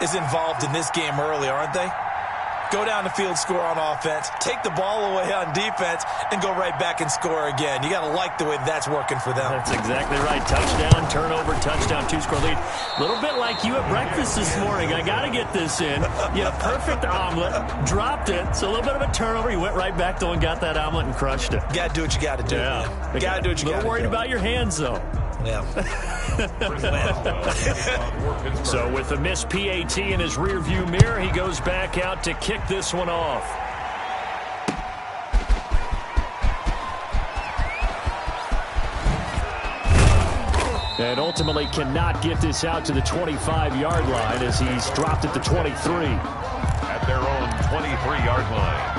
is involved in this game early, aren't they? Go down the field, score on offense, take the ball away on defense, and go right back and score again. You got to like the way that's working for them. That's exactly right. Touchdown, turnover, touchdown, two-score lead. A little bit like you at breakfast this morning. I got to get this in. You had a perfect omelet, dropped it, so a little bit of a turnover. You went right back, though, and got that omelet and crushed it. You got to do what you got to do. Yeah. You got to do what you got to do. A little worried about your hands, though. Yeah. So with the missed PAT in his rearview mirror, he goes back out to kick this one off. And ultimately cannot get this out to the 25-yard line as he's dropped at the 23. At their own 23-yard line.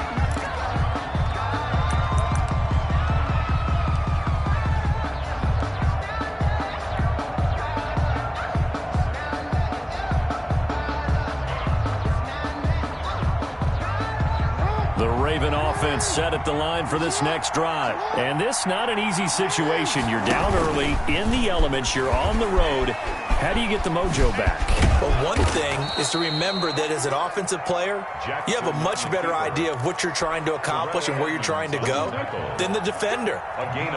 The Raven offense set at the line for this next drive. And this not an easy situation. You're down early, in the elements, you're on the road. How do you get the mojo back? But one thing is to remember that as an offensive player, you have a much better idea of what you're trying to accomplish and where you're trying to go than the defender.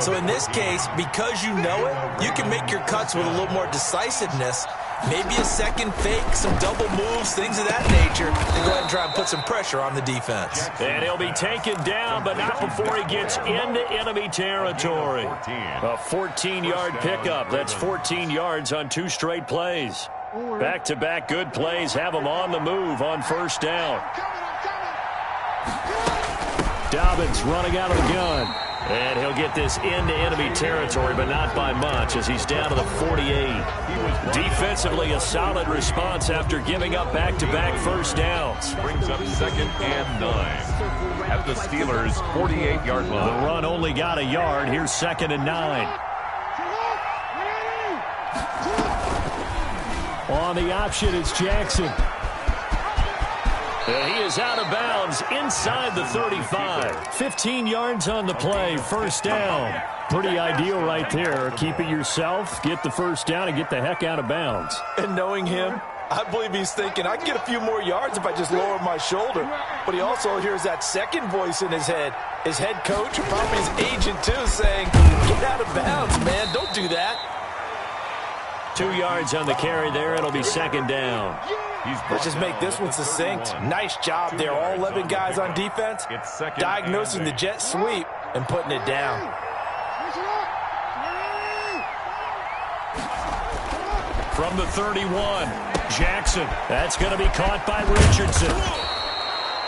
So in this case, because you know it, you can make your cuts with a little more decisiveness. Maybe a second fake, some double moves, things of that nature, and go ahead and try and put some pressure on the defense. And he'll be taken down, but not before he gets into enemy territory. A 14-yard pickup. That's 14 yards on 2 straight plays. Back-to-back good plays have him on the move on first down. Dobbins running out of the gun. And he'll get this into enemy territory, but not by much as he's down to the 48. Defensively, a solid response after giving up back-to-back first downs. Brings up 2nd and 9 at the Steelers' 48-yard line. The run only got a yard. Here's 2nd and 9. On the option, it's Jackson. And he is out of bounds inside the 35. 15 yards on the play, first down. Pretty ideal right there. Keep it yourself, get the first down, and get the heck out of bounds. And knowing him, I believe he's thinking, I can get a few more yards if I just lower my shoulder. But he also hears that second voice in his head. His head coach, or probably his agent too, saying, get out of bounds, man. Don't do that. 2 yards on the carry there. It'll be 2nd down. Let's just make this one succinct. Nice job there. All 11 guys on defense diagnosing the jet sweep and putting it down. From the 31, Jackson. That's going to be caught by Richardson.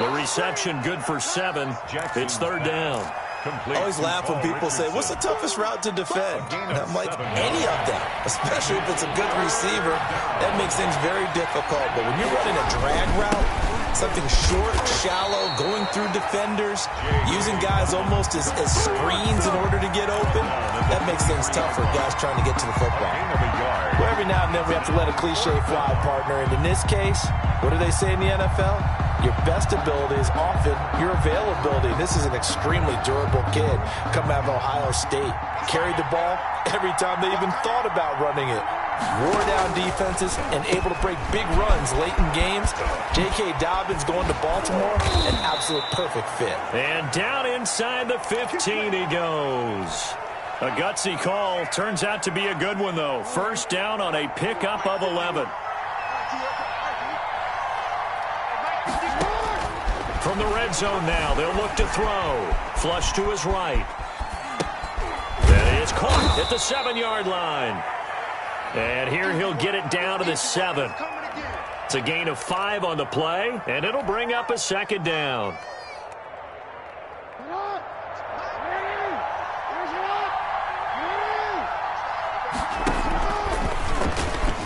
The reception good for 7. It's 3rd down. I always laugh when people say, what's the toughest route to defend? And I'm like, any of them, especially if it's a good receiver. That makes things very difficult. But when you're running a drag route, something short, shallow, going through defenders, using guys almost as screens in order to get open, that makes things tough for guys trying to get to the football. Well, every now and then we have to let a cliche fly, partner. And in this case, what do they say in the NFL? Your best ability is often your availability. This is an extremely durable kid coming out of Ohio State. Carried the ball every time they even thought about running it. Wore down defenses and able to break big runs late in games. J.K. Dobbins going to Baltimore, an absolute perfect fit. And down inside the 15 he goes. A gutsy call. Turns out to be a good one, though. First down on a pickup of 11. From the red zone now, they'll look to throw. Flush to his right. And it's caught at the 7-yard line. And here he'll get it down to the 7. It's a gain of 5 on the play, and it'll bring up a 2nd down.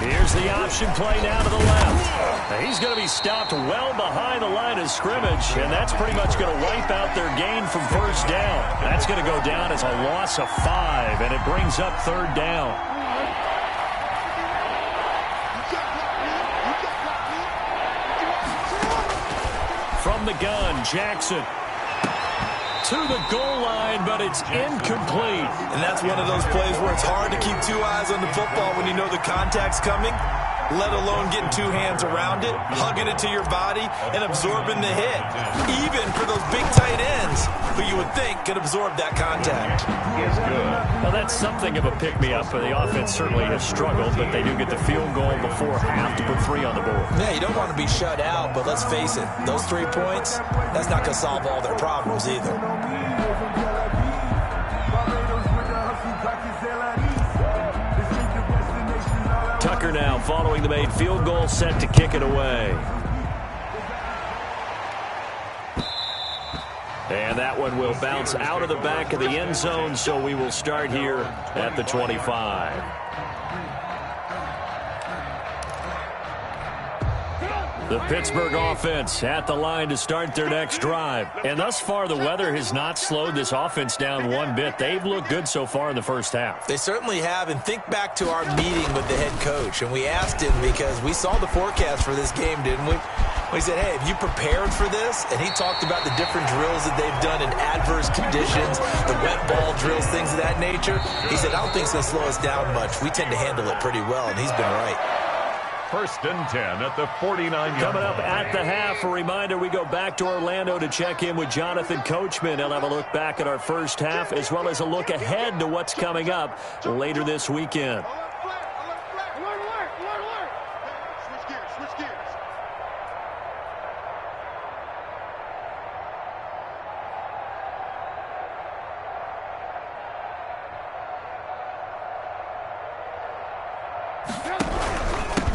Here's the option play now to the left. Now he's going to be stopped well behind the line of scrimmage, and that's pretty much going to wipe out their gain from first down. That's going to go down as a loss of 5, and it brings up 3rd down. From the gun, Jackson. To the goal line, but it's incomplete. And that's one of those plays where it's hard to keep 2 eyes on the football when you know the contact's coming. let alone getting two hands around it, hugging it to your body, and absorbing the hit. Even for those big tight ends who you would think could absorb that contact. He is good. Well, that's something of a pick-me-up. The offense certainly has struggled, but they do get the field goal before half to put 3 on the board. Yeah, you don't want to be shut out, but let's face it, those 3 points, that's not going to solve all their problems either. Tucker now following the made field goal, set to kick it away. And that one will bounce out of the back of the end zone, so we will start here at the 25. The Pittsburgh offense at the line to start their next drive. And thus far, the weather has not slowed this offense down one bit. They've looked good so far in the first half. They certainly have. And think back to our meeting with the head coach. And we asked him because we saw the forecast for this game, didn't we? We said, hey, have you prepared for this? And he talked about the different drills that they've done in adverse conditions, the wet ball drills, things of that nature. He said, I don't think it's going to slow us down much. We tend to handle it pretty well, and he's been right. 1st and 10 at the 49-yard line. Coming up at the half, a reminder, we go back to Orlando to check in with Jonathan Coachman. He'll have a look back at our first half as well as a look ahead to what's coming up later this weekend.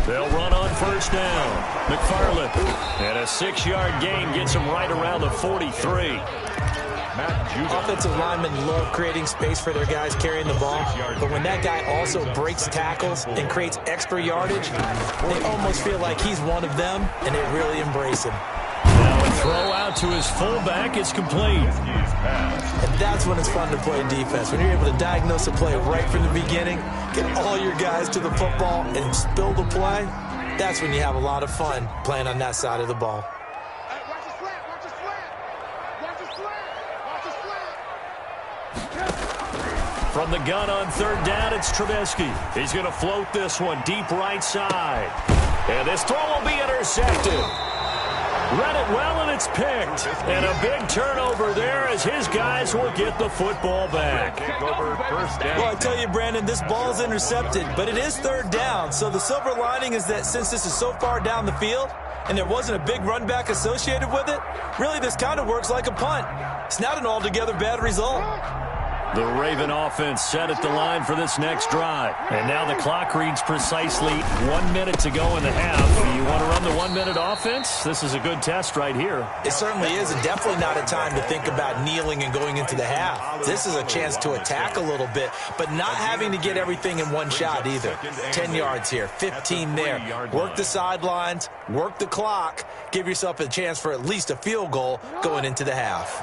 They'll run on first down. McFarland, and a 6-yard gain gets him right around the 43. Offensive linemen love creating space for their guys carrying the ball, but when that guy also breaks tackles and creates extra yardage, they almost feel like he's one of them, and they really embrace him. Now a throw out to his fullback is complete. And that's when it's fun to play defense. When you're able to diagnose a play right from the beginning, get all your guys to the football and spill the play, that's when you have a lot of fun playing on that side of the ball. From the gun on 3rd down, it's Trubisky. He's going to float this one deep right side. And this throw will be intercepted. Read it well, and it's picked. And a big turnover there as his guys will get the football back. Well, I tell you, Brandon, this ball's intercepted, but it is 3rd down. So the silver lining is that since this is so far down the field and there wasn't a big run back associated with it, really this kind of works like a punt. It's not an altogether bad result. The Raven offense set at the line for this next drive. And now the clock reads precisely 1 minute to go in the half. You want to run the 1-minute offense? This is a good test right here. It certainly is, and definitely not a time to think about kneeling and going into the half. This is a chance to attack a little bit, but not having to get everything in one shot either. 10 yards here, 15 there. Work the sidelines, work the clock, give yourself a chance for at least a field goal going into the half.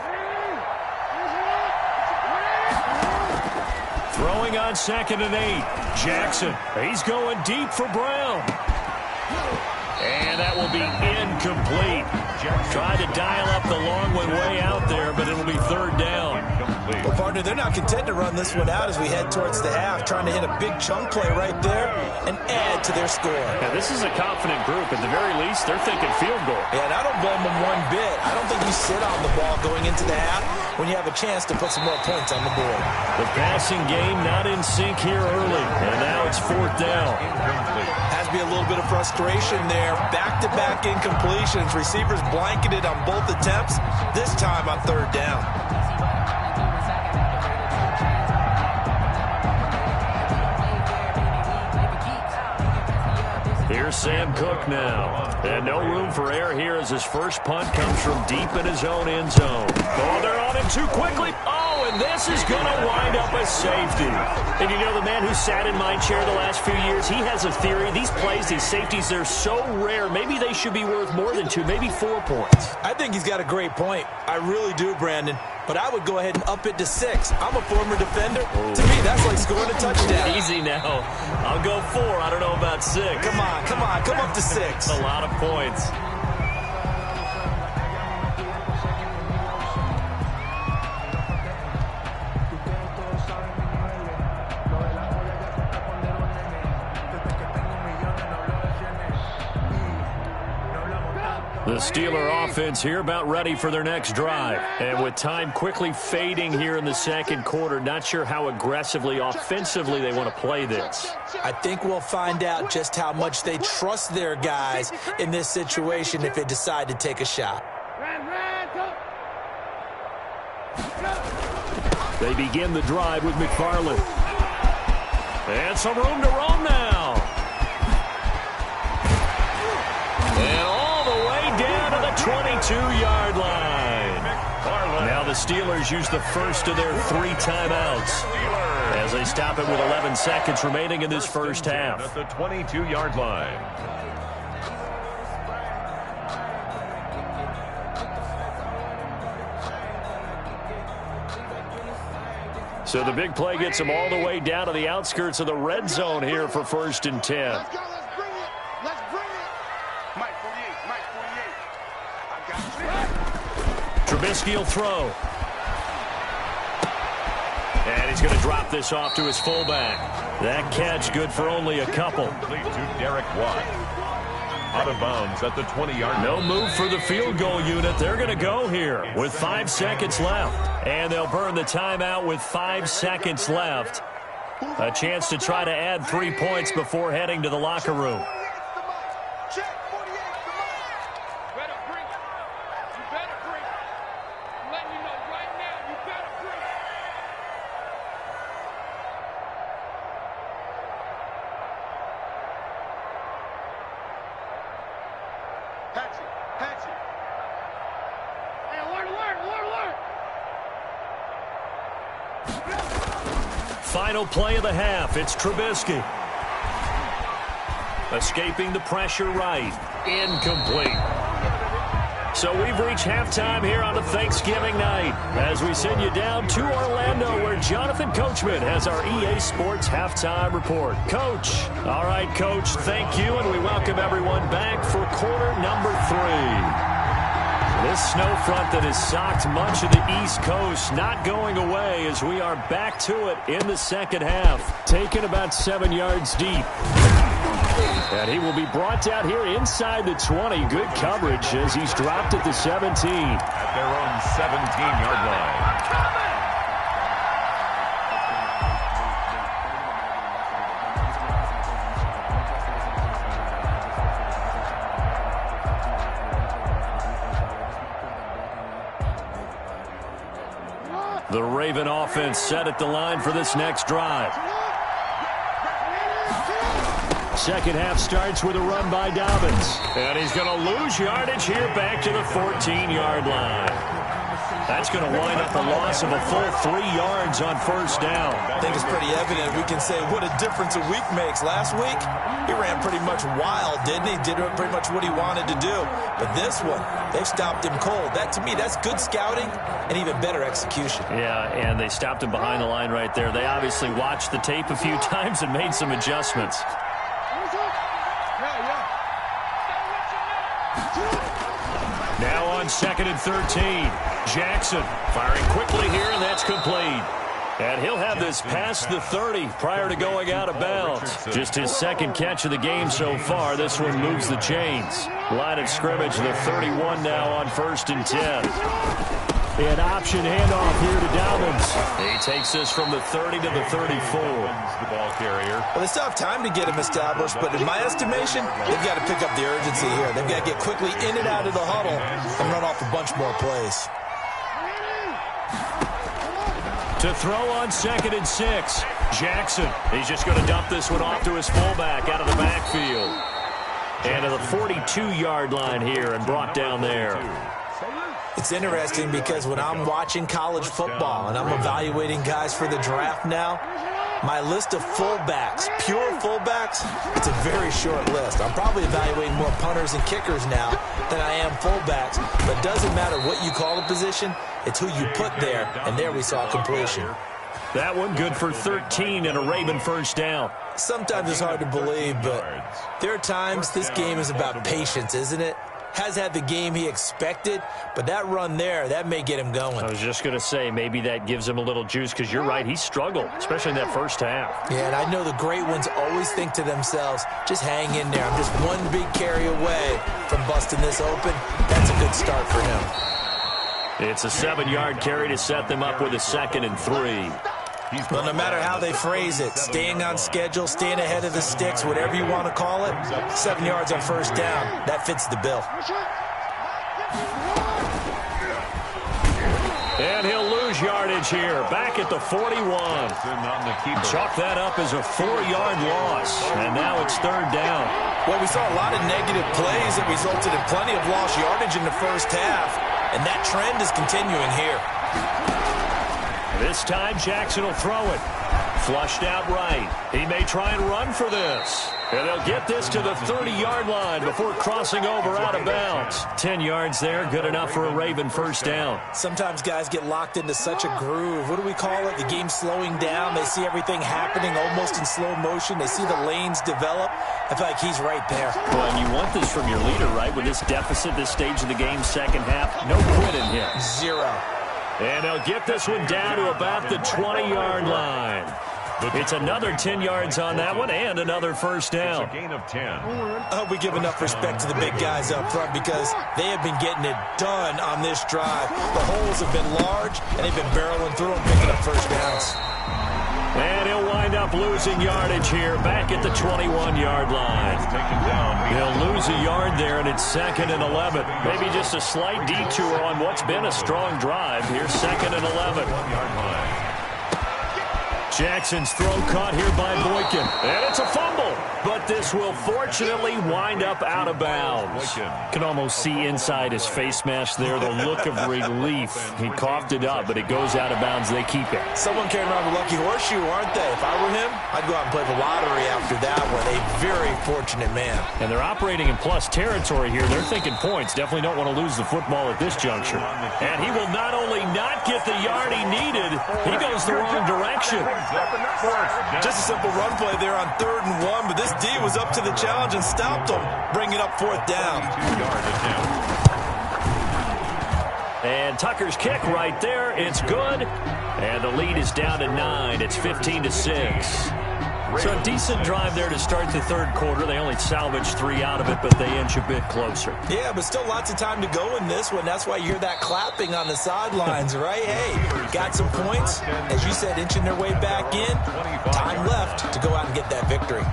Throwing on 2nd and 8. Jackson, he's going deep for Brown. And that will be incomplete. Tried to dial up the long one way out there, but it'll be 3rd down. Well, partner, they're not content to run this one out as we head towards the half, trying to hit a big chunk play right there and add to their score. Now, this is a confident group. At the very least, they're thinking field goal. Yeah, and I don't blame them one bit. I don't think you sit on the ball going into the half when you have a chance to put some more points on the board. The passing game not in sync here early, and now it's 4th down. Has to be a little bit of frustration there. Back-to-back incompletions. Receivers blanketed on both attempts, this time on 3rd down. Here's Sam Cook now. And no room for error here as his first punt comes from deep in his own end zone. Oh, they're on him too quickly. Oh, and this is going to wind up a safety. And you know, the man who sat in my chair the last few years, he has a theory. These plays, these safeties, they're so rare. Maybe they should be worth more than 2, maybe 4 points. I think he's got a great point. I really do, Brandon. But I would go ahead and up it to 6. I'm a former defender. To me, that's like scoring a touchdown. Easy now. I'll go 4. I don't know about 6. Come on. Come up to 6. A lot of points. The Steeler offense here about ready for their next drive. And with time quickly fading here in the second quarter, not sure how aggressively, offensively they want to play this. I think we'll find out just how much they trust their guys in this situation if they decide to take a shot. They begin the drive with McFarland. And some room to roam now. And all the way down to the 22-yard line. Now the Steelers use the first of their 3 timeouts as they stop it with 11 seconds remaining in this first half. At the 22-yard line. So the big play gets them all the way down to the outskirts of the red zone here for 1st and 10. Let's go, let's bring it. Let's bring it. Mike 48, Mike 48. I got you. Trubisky will throw. And he's going to drop this off to his fullback. That catch good for only a couple. Complete to Derek Watt. Out of bounds at the 20-yard line. No move for the field goal unit. They're going to go here with 5 seconds left. And they'll burn the timeout with 5 seconds left. A chance to try to add 3 points before heading to the locker room. Final play of the half. It's Trubisky. Escaping the pressure right. Incomplete. So we've reached halftime here on a Thanksgiving night as we send you down to Orlando where Jonathan Coachman has our EA Sports Halftime Report. Coach. All right, Coach, thank you, and we welcome everyone back for quarter number 3. This snow front that has socked much of the East Coast not going away as we are back to it in the second half. Taken about 7 yards deep. And he will be brought down here inside the 20. Good coverage as he's dropped at the 17. At their own 17-yard line. The Raven offense set at the line for this next drive. Second half starts with a run by Dobbins. And he's going to lose yardage here back to the 14-yard line. That's going to wind up a loss of a full 3 yards on first down. I think it's pretty evident. We can say what a difference a week makes. Last week, he ran pretty much wild, didn't he? Did pretty much what he wanted to do. But this one, they've stopped him cold. That, to me, that's good scouting and even better execution. Yeah, and they stopped him behind the line right there. They obviously watched the tape a few times and made some adjustments. Now on 2nd and 13. Jackson firing quickly here, and that's complete. And he'll have this past the 30 prior to going out of bounds. Just his second catch of the game so far. This one moves the chains. Line of scrimmage, the 31 now on 1st and 10. An option handoff here to Dobbins. He takes this from the 30 to the 34. The ball carrier. Well, they still have time to get him established, but in my estimation, they've got to pick up the urgency here. They've got to get quickly in and out of the huddle and run off a bunch more plays. To throw on 2nd and 6. Jackson. He's just going to dump this one off to his fullback out of the backfield. And to the 42-yard line here and brought down there. It's interesting because when I'm watching college football and I'm evaluating guys for the draft now, my list of fullbacks, pure fullbacks, it's a very short list. I'm probably evaluating more punters and kickers now than I am fullbacks. But it doesn't matter what you call the position, it's who you put there, and there we saw completion. That one good for 13 and a Raven first down. Sometimes it's hard to believe, but there are times this game is about patience, isn't it? Has had the game he expected, but that run there, that may get him going. I was just going to say, maybe that gives him a little juice, because you're right, he struggled, especially in that first half. Yeah, and I know the great ones always think to themselves, just hang in there. I'm just one big carry away from busting this open, that's a good start for him. It's a 7-yard carry to set them up with a 2nd and 3. Well, no matter how they phrase it, staying on schedule, staying ahead of the sticks, whatever you want to call it, 7 yards on first down, that fits the bill. And he'll lose yardage here, back at the 41. Chalk that up as a 4-yard loss, and now it's 3rd down. Well, we saw a lot of negative plays that resulted in plenty of lost yardage in the first half, and that trend is continuing here. This time, Jackson will throw it. Flushed out right. He may try and run for this. And they'll get this to the 30-yard line before crossing over out of bounds. 10 yards there, good enough for a Raven first down. Sometimes guys get locked into such a groove. What do we call it? The game's slowing down. They see everything happening almost in slow motion. They see the lanes develop. I feel like he's right there. Well, and you want this from your leader, right? With this deficit, this stage of the game, second half, no quit in him. 0. And they'll get this one down to about the 20-yard line. It's another 10 yards on that one and another first down. It's a gain of 10. I hope we give enough respect to the big guys up front because they have been getting it done on this drive. The holes have been large, and they've been barreling through them, picking up first downs. And he'll wind up losing yardage here, back at the 21-yard line. He'll lose a yard there, and it's 2nd and 11. Maybe just a slight detour on what's been a strong drive. Here's 2nd and 11. Jackson's throw caught here by Boykin. And it's a fumble. But this will fortunately wind up out of bounds. Can almost see inside his face mask there the look of relief. He coughed it up, but it goes out of bounds. They keep it. Someone came around with lucky horseshoe, aren't they? If I were him, I'd go out and play the lottery after that one. A very fortunate man. And they're operating in plus territory here. They're thinking points. Definitely don't want to lose the football at this juncture. And he will not only not get the yard he needed, he goes the wrong direction. Just a simple run play there on 3rd and 1, but this D was up to the challenge and stopped him, bringing up 4th down. And Tucker's kick right there. It's good. And the lead is down to 9. It's 15-6. So a decent drive there to start the 3rd quarter. They only salvaged 3 out of it, but they inch a bit closer. Yeah, but still lots of time to go in this one. That's why you hear that clapping on the sidelines, right? Hey, got some points. As you said, inching their way back in. Time left to go out and get that victory.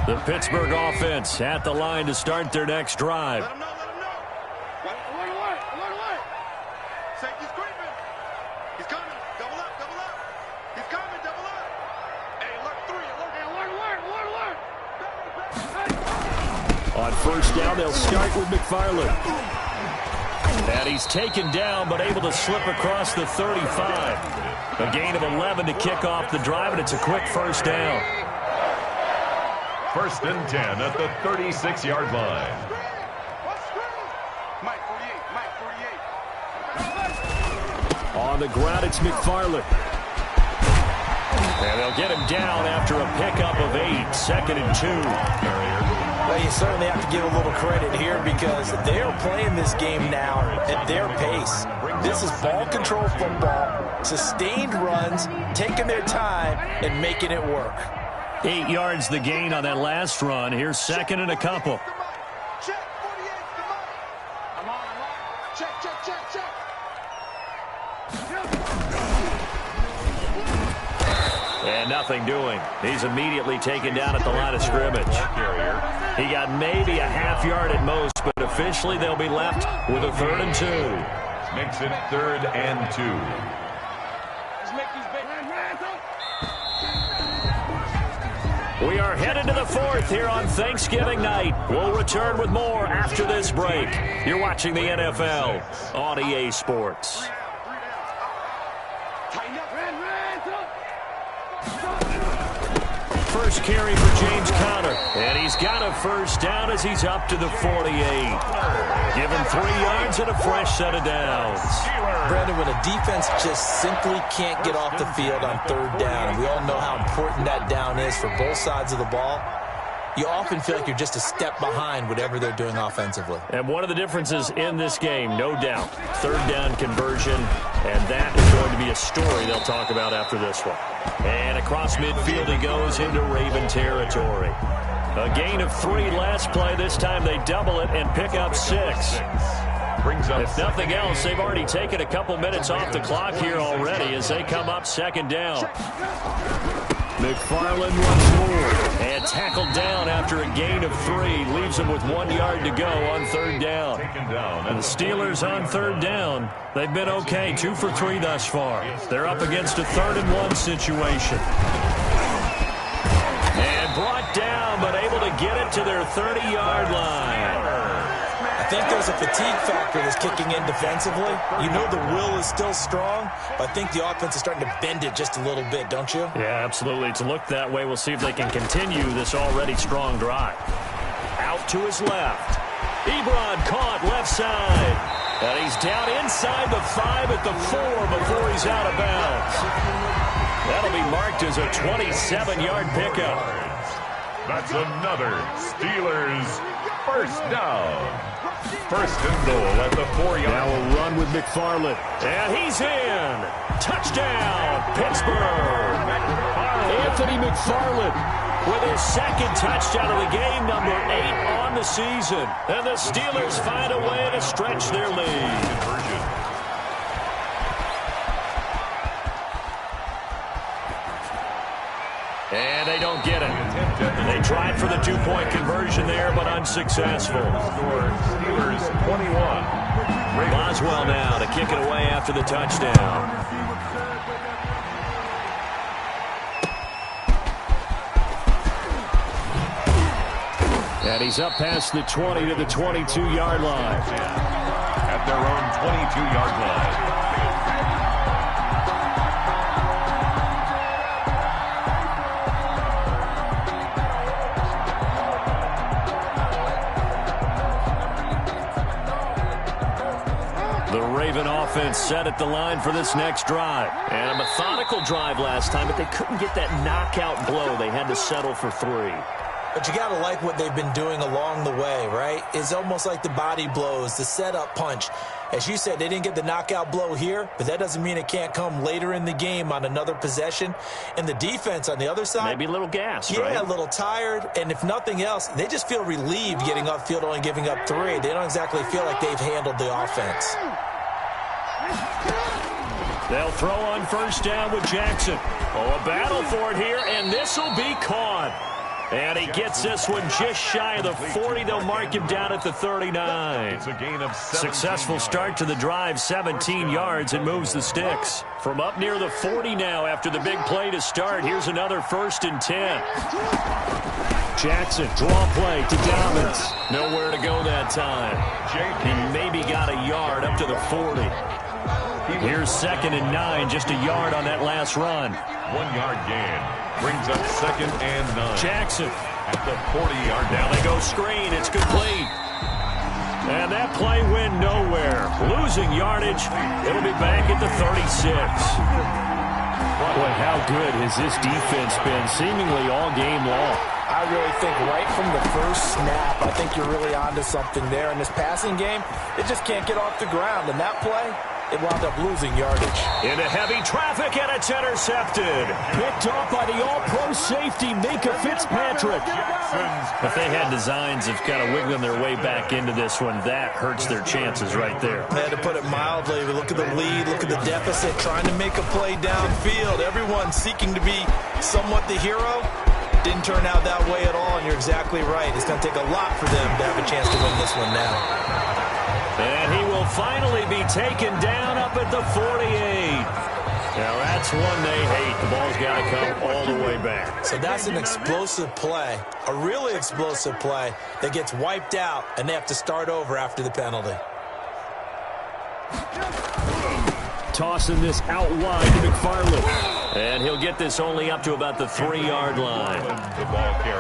The Pittsburgh offense at the line to start their next drive. Let him know. Alert. Safety's creeping. He's coming. Double up. He's coming. Double up. Hey, alert 3. Alert. On first down, they'll start with McFarland. And he's taken down, but able to slip across the 35. A gain of 11 to kick off the drive, and it's a quick first down. 1st and 10 at the 36-yard line. Mike 48. On the ground, it's McFarland. And they'll get him down after a pickup of 8. 2nd and 2. Well, you certainly have to give a little credit here because they're playing this game now at their pace. This is ball control football, sustained runs, taking their time, and making it work. 8 yards the gain on that last run. Here's 2nd and a couple. Check. 48. I'm on. Check. And nothing doing. He's immediately taken down at the line of scrimmage. He got maybe a half yard at most, but officially they'll be left with a 3rd and 2. Makes it 3rd and 2. Let's make these big We are headed to the 4th here on Thanksgiving night. We'll return with more after this break. You're watching the NFL on EA Sports. First carry for James Conner. And he's got a first down as he's up to the 48. Give him 3 yards and a fresh set of downs. Brandon, when a defense just simply can't get off the field on 3rd down, and we all know how important that down is for both sides of the ball, you often feel like you're just a step behind whatever they're doing offensively. And one of the differences in this game, no doubt, 3rd down conversion, and that is going to be a story they'll talk about after this one. And across midfield he goes into Raven territory. A gain of 3 last play. This time they double it and pick up 6. If nothing else, they've already taken a couple minutes off the clock here already as they come up second down. McFarland once more and tackled down after a gain of 3. Leaves them with 1 yard to go on third down. And the Steelers on third down, they've been okay, 2 for 3 thus far. They're up against a 3rd and 1 situation. And brought down, but able to get it to their 30-yard line. I think there's a fatigue factor that's kicking in defensively. You know the will is still strong, but I think the offense is starting to bend it just a little bit, don't you? Yeah, absolutely. It's looked that way. We'll see if they can continue this already strong drive. Out to his left. Ebron caught left side. And he's down inside the 5 at the 4 before he's out of bounds. That'll be marked as a 27-yard pickup. That's another Steelers first down. First and goal at the 4-yard. Now a run with McFarland. And he's in. Touchdown, Pittsburgh. Anthony McFarland with his 2nd touchdown of the game, number 8 on the season. And the Steelers find a way to stretch their lead. And they don't get it. They tried for the 2-point conversion there, but unsuccessful. Steelers 21. Boswell now to kick it away after the touchdown. And he's up past the 20 to the 22-yard line. At their own 22-yard line. Offense set at the line for this next drive. And a methodical drive last time, but they couldn't get that knockout blow. They had to settle for 3. But you got to like what they've been doing along the way, right? It's almost like the body blows, the setup punch. As you said, they didn't get the knockout blow here, but that doesn't mean it can't come later in the game on another possession. And the defense on the other side, maybe a little gassed, right? Yeah, a little tired. And if nothing else, they just feel relieved getting upfield, only giving up 3. They don't exactly feel like they've handled the offense. They'll throw on first down with Jackson. Oh, a battle for it here, and this will be caught. And he gets this one just shy of the 40. They'll mark him down at the 39. It's a gain of 17 Successful start to the drive, 17 yards, and moves the sticks. From up near the 40 now after the big play to start. Here's another 1st and 10. Jackson, draw play to Dobbins. Nowhere to go that time. He maybe got a yard up to the 40. Here's 2nd and 9, just a yard on that last run. 1-yard gain. Brings up 2nd and 9. Jackson at the 40-yard. Now they go screen. It's complete. And that play went nowhere. Losing yardage. It'll be back at the 36. Boy, how good has this defense been seemingly all game long? I really think right from the first snap, I think you're really onto something there. In this passing game, they just can't get off the ground. And that play, it wound up losing yardage. Into heavy traffic, and it's intercepted. Picked off by the all-pro safety, Minka Fitzpatrick. If they had designs of kind of wiggling their way back into this one, that hurts their chances right there. They had to put it mildly. Look at the lead, look at the deficit, trying to make a play downfield. Everyone seeking to be somewhat the hero. Didn't turn out that way at all, and you're exactly right. It's going to take a lot for them to have a chance to win this one now. And he will finally be taken down up at the 48. Now that's one they hate. The ball's got to come all the way back. So that's an explosive play, a really explosive play that gets wiped out, and they have to start over after the penalty. Tossing this out wide to McFarland. And he'll get this only up to about the 3-yard line.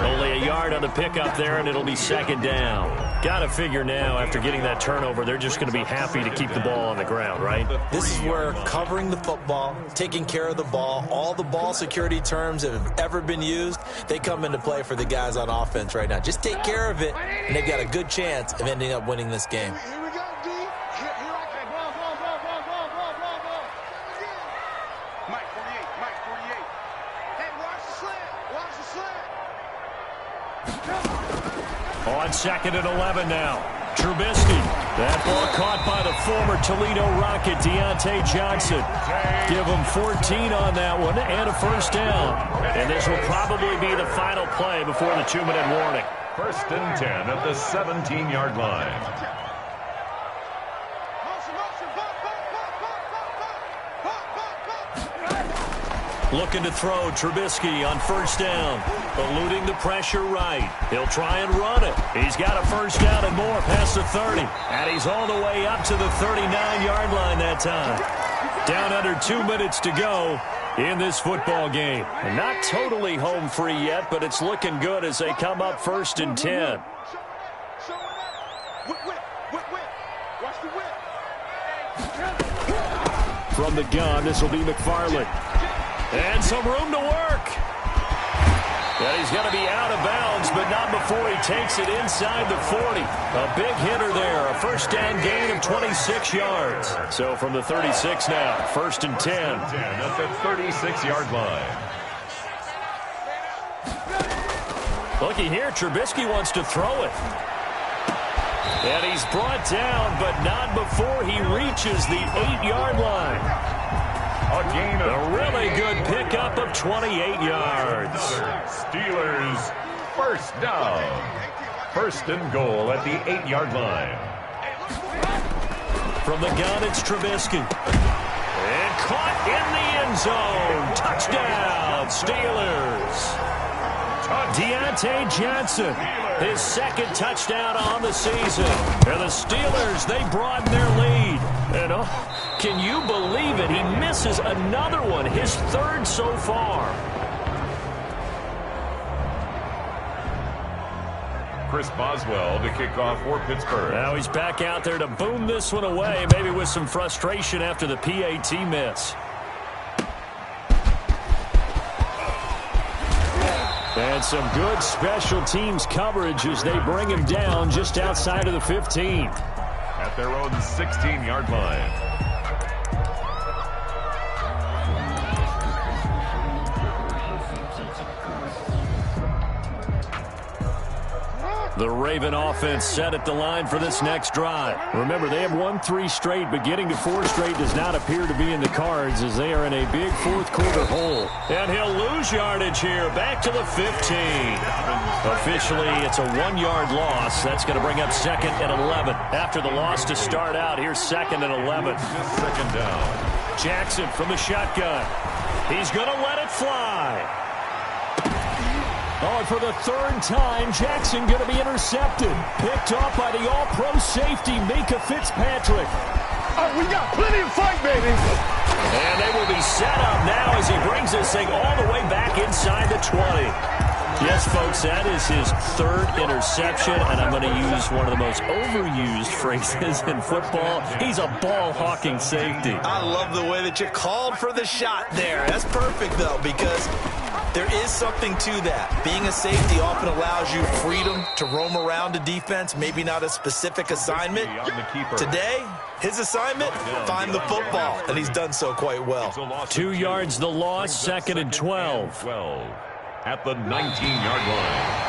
Only a yard on the pickup there, and it'll be 2nd down. Got to figure now, after getting that turnover, they're just going to be happy to keep the ball on the ground, right? This is where covering the football, taking care of the ball, all the ball security terms that have ever been used, they come into play for the guys on offense right now. Just take care of it, and they've got a good chance of ending up winning this game. Mike 48. Hey, watch the slant. Watch the slant. on 2nd and 11 now. Trubisky. That ball caught by the former Toledo Rocket, Deontay Johnson. Give him 14 on that one and a first down. And this will probably be the final play before the 2-minute warning. 1st and 10 at the 17-yard line. Looking to throw, Trubisky on 1st down. Eluding the pressure right. He'll try and run it. He's got a first down and more past the 30. And he's all the way up to the 39-yard line that time. Down under 2 minutes to go in this football game. And not totally home free yet, but it's looking good as they come up 1st and 10. From the gun, this will be McFarland. And some room to work. And he's going to be out of bounds, but not before he takes it inside the 40. A big hitter there. A first down gain of 26 yards. So from the 36 now, 1st and 10. At the 36-yard line. Looky here, Trubisky wants to throw it. And he's brought down, but not before he reaches the 8-yard line. A really good pickup of 28 yards. Steelers, first down. 1st and goal at the 8-yard line. From the gun, it's Trubisky. And caught in the end zone. Touchdown, Steelers. Deontay Johnson, his 2nd touchdown on the season. And the Steelers, they broaden their lead. And can you believe it? He misses another one, his 3rd so far. Chris Boswell to kick off for Pittsburgh. Now he's back out there to boom this one away, maybe with some frustration after the PAT miss. And some good special teams coverage as they bring him down just outside of the 15. At their own 16-yard line. The Raven offense set at the line for this next drive. Remember, they have won 3 straight, but getting to 4 straight does not appear to be in the cards as they are in a big 4th quarter hole. And he'll lose yardage here, back to the 15. Officially, it's a 1-yard loss. That's going to bring up 2nd and 11. After the loss to start out, here's 2nd and 11. Just 2nd down. Jackson from the shotgun. He's going to let it fly. Oh, and for the 3rd time, Jackson going to be intercepted. Picked off by the all-pro safety, Mika Fitzpatrick. Oh, we got plenty of fight, baby. And they will be set up now as he brings this thing all the way back inside the 20. Yes, folks, that is his 3rd interception, and I'm going to use one of the most overused phrases in football. He's a ball-hawking safety. I love the way that you called for the shot there. That's perfect, though, because there is something to that. Being a safety often allows you freedom to roam around a defense, maybe not a specific assignment. Today, his assignment, find the football, and he's done so quite well. 2 yards the loss, 2nd and 12. At the 19-yard line.